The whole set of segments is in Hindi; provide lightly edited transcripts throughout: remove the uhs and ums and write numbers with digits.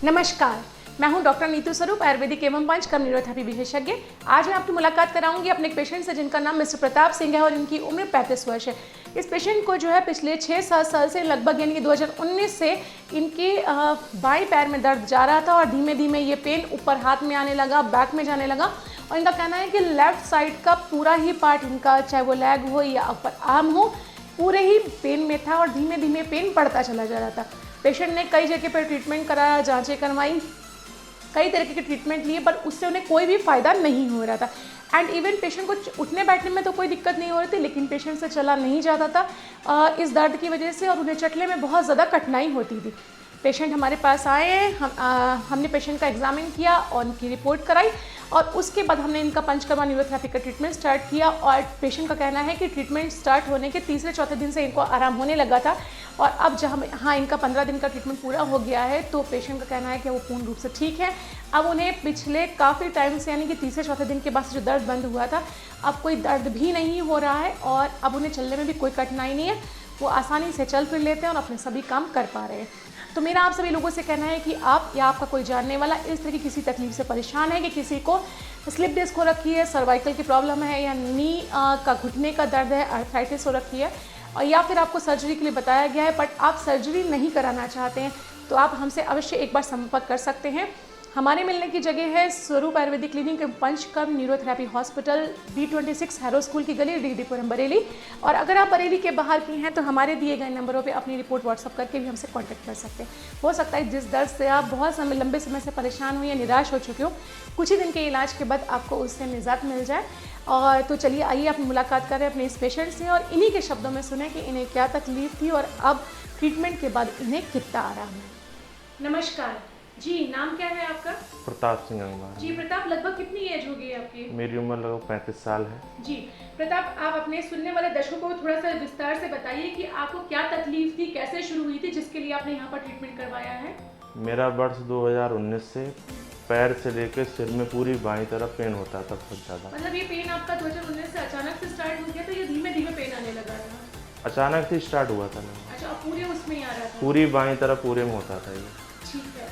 नमस्कार, मैं हूं डॉक्टर नीतू स्वरूप, आयुर्वेदिक एवं पंचकर्म न्यूरोथेरेपी विशेषज्ञ। आज मैं आपकी मुलाकात कराऊंगी अपने एक पेशेंट से जिनका नाम मिस्टर प्रताप सिंह है और इनकी उम्र 35 वर्ष है। इस पेशेंट को जो है पिछले 6-7 साल से लगभग यानी कि 2019 से इनके बाएं पैर में दर्द जा रहा था और धीमे धीमे ये पेन ऊपर हाथ में आने लगा, बैक में जाने लगा और इनका कहना है कि लेफ्ट साइड का पूरा ही पार्ट इनका, चाहे वो लेग हो या अपर आर्म हो, पूरे ही पेन में था और धीमे धीमे पेन बढ़ता चला जा रहा था। पेशेंट ने कई जगह पर ट्रीटमेंट कराया, जांचें करवाई, कई तरीके के ट्रीटमेंट लिए, पर उससे उन्हें कोई भी फ़ायदा नहीं हो रहा था। एंड इवन पेशेंट को उठने बैठने में तो कोई दिक्कत नहीं हो रही थी, लेकिन पेशेंट से चला नहीं जाता था इस दर्द की वजह से और उन्हें चलने में बहुत ज़्यादा कठिनाई होती थी। पेशेंट हमारे पास आए, हमने पेशेंट का एग्जामिन किया और उनकी रिपोर्ट कराई और उसके बाद हमने इनका पंचकर्मा न्यूरोथेरेपी का ट्रीटमेंट स्टार्ट किया और पेशेंट का कहना है कि ट्रीटमेंट स्टार्ट होने के तीसरे चौथे दिन से इनको आराम होने लगा था और अब जब इनका 15 दिन का ट्रीटमेंट पूरा हो गया है तो पेशेंट का कहना है कि वो पूर्ण रूप से ठीक है। अब उन्हें पिछले काफ़ी टाइम से यानी कि तीसरे चौथे दिन के बाद जो दर्द बंद हुआ था, अब कोई दर्द भी नहीं हो रहा है और अब उन्हें चलने में भी कोई कठिनाई नहीं है। वो आसानी से चल फिर लेते हैं और अपने सभी काम कर पा रहे हैं। तो मेरा आप सभी लोगों से कहना है कि आप या आपका कोई जानने वाला इस तरह की किसी तकलीफ से परेशान है कि किसी को स्लिप डिस्क हो रखी है, सर्वाइकल की प्रॉब्लम है या नी का घुटने का दर्द है, आर्थराइटिस हो रखी है और या फिर आपको सर्जरी के लिए बताया गया है बट आप सर्जरी नहीं कराना चाहते हैं, तो आप हमसे अवश्य एक बार संपर्क कर सकते हैं। हमारे मिलने की जगह है स्वरूप Ayurvedic clinic panchakarma neurotherapy hospital, B26 harrow school की गली, डीडीपुरम, बरेली। और अगर आप बरेली के बाहर की हैं तो हमारे दिए गए नंबरों पे अपनी रिपोर्ट व्हाट्सअप करके भी हमसे कांटेक्ट कर सकते हैं। हो सकता है जिस दर्द से आप बहुत लंबे समय से परेशान हुई या निराश हो चुके हो, कुछ ही दिन के इलाज के बाद आपको उससे निजात मिल जाए। और तो चलिए आइए आप मुलाकात करें अपने इस पेशेंट से और इन्हीं के शब्दों में सुने कि इन्हें क्या तकलीफ थी और अब ट्रीटमेंट के बाद इन्हें कितना आराम है। नमस्कार जी, नाम क्या है आपका? प्रताप सिंह अंगवार। जी प्रताप, लगभग कितनी एज होगी आपकी? मेरी उम्र लगभग 35 साल है। जी प्रताप, आप अपने सुनने वाले दर्शकों को थोड़ा सा विस्तार से बताइए कि आपको क्या तकलीफ थी, कैसे शुरू हुई थी, जिसके लिए आपने यहाँ पर ट्रीटमेंट करवाया है। मेरा वर्ष 2019 से पैर से लेकर सिर में पूरी बाईं तरफ पेन होता था बहुत ज़्यादा। मतलब ये पेन आपका 2019 से अचानक से स्टार्ट हो गया था या धीमे धीमे पेन आने लगा था? अचानक से स्टार्ट हुआ था ना। अच्छा, अब पूरे उसमें ही आ रहा था? पूरी बाईं तरफ पूरे में होता था ये। ठीक है।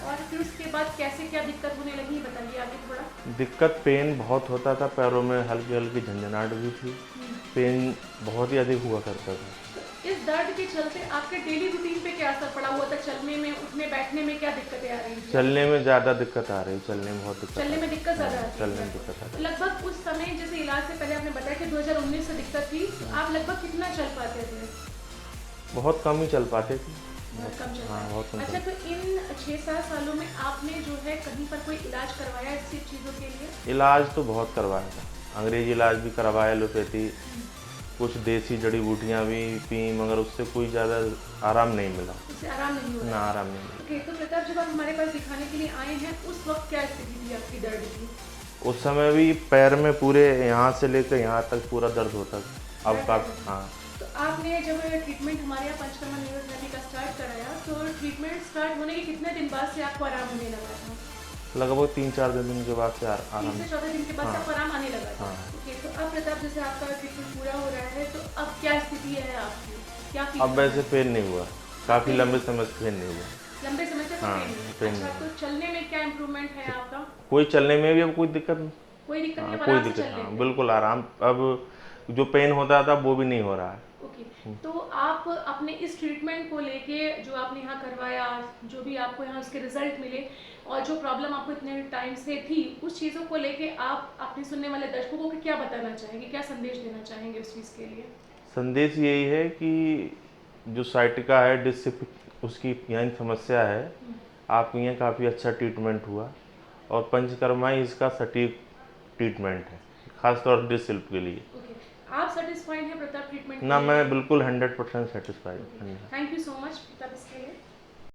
और फिर उसके बाद कैसे क्या दिक्कत होने लगी, बताइए आगे थोड़ा। दिक्कत पेन बहुत होता था, पैरों में हल्की हल्की झंझनाहट भी थी, पेन बहुत ही अधिक हुआ करता था। इस दर्द के चलते आपके डेली रूटीन पे क्या असर पड़ा हुआ था? चलने में, उठने बैठने में क्या दिक्कतें आ रही थी? चलने में ज़्यादा दिक्कत आ रही, चलने में बहुत दिक्कत। चलने में दिक्कत ज़्यादा आती है? चलने में दिक्कत आ रही। लगभग उस समय जैसे इलाज से पहले आपने बताया कि 2019 से दिक्कत थी, तो आप लगभग कितना चल पाते थे? बहुत कम ही चल पाते थे। बहुत कम चल हाँ, पाते। बहुत कम। अच्छा, तो इन 6-7 सालों में आपने जो है कहीं पर कोई इलाज करवाया ऐसी चीज़ों के लिए? इलाज तो बहुत करवाया था, अंग्रेजी इलाज भी करवाया, एलोपैथी, कुछ देसी जड़ी बूटियाँ भी पी, मगर उससे कोई ज़्यादा आराम नहीं मिला। उससे आराम नहीं हो ना, रहा? आराम नहीं मिला। ओके, तो प्रताप, जब आप हमारे पास दिखाने के लिए आए हैं उस वक्त क्या स्थिति थी आपकी दर्द की? उस समय भी पैर में पूरे यहाँ से लेकर यहाँ तक पूरा दर्द होता था। अब का हाँ, तो आपने जब ट्रीटमेंट हमारे यहाँ पंचकर्मा न्यूरोथेरेपी का स्टार्ट कराया, तो ट्रीटमेंट स्टार्ट होने के कितने दिन बाद से आपको आराम होने लगा था? लगभग 3-4 दिन के बाद से आराम। तीसरे चौथे दिन के बाद से आपको आराम आने लगा था? हाँ। ओके, तो अब प्रताप जैसे आपका ट्रीटमेंट पूरा हो रहा है, तो अब क्या स्थिति है आपकी, क्या फील? अब वैसे पेन नहीं हुआ, काफ़ी लंबे समय से पेन नहीं हुआ। लंबे समय से हाँ, पेन पेन नहीं? अच्छा, तो चलने में क्या इम्प्रूवमेंट है आपका? कोई चलने में भी अब कोई दिक्कत, कोई दिक्कत नहीं, हाँ, अब कोई आराम से दिक्कत, चल हाँ, लेते हैं? बिल्कुल आराम। अब जो पेन होता था वो भी नहीं हो रहा है। ओके, तो आप अपने इस ट्रीटमेंट को लेके जो आपने यहाँ करवाया, जो भी आपको यहाँ उसके रिजल्ट मिले और जो प्रॉब्लम आपको इतने टाइम से थी, उस चीज़ों को लेके आप अपने सुनने वाले दर्शकों को क्या बताना चाहेंगे, क्या संदेश देना चाहेंगे उस चीज़ के लिए? संदेश यही है कि जो साइटिका है, डिस्क, उसकी यहाँ समस्या है, आपके यहाँ काफ़ी अच्छा ट्रीटमेंट हुआ और पंचकर्मा ही इसका सटीक ट्रीटमेंट है, खासतौर पर डिस्क के लिए। ओके, आप सेटिस्फाइड हैं प्रताप ट्रीटमेंट ना, के मैं लिए? बिल्कुल 100% satisfied. Thank you so much Pratap.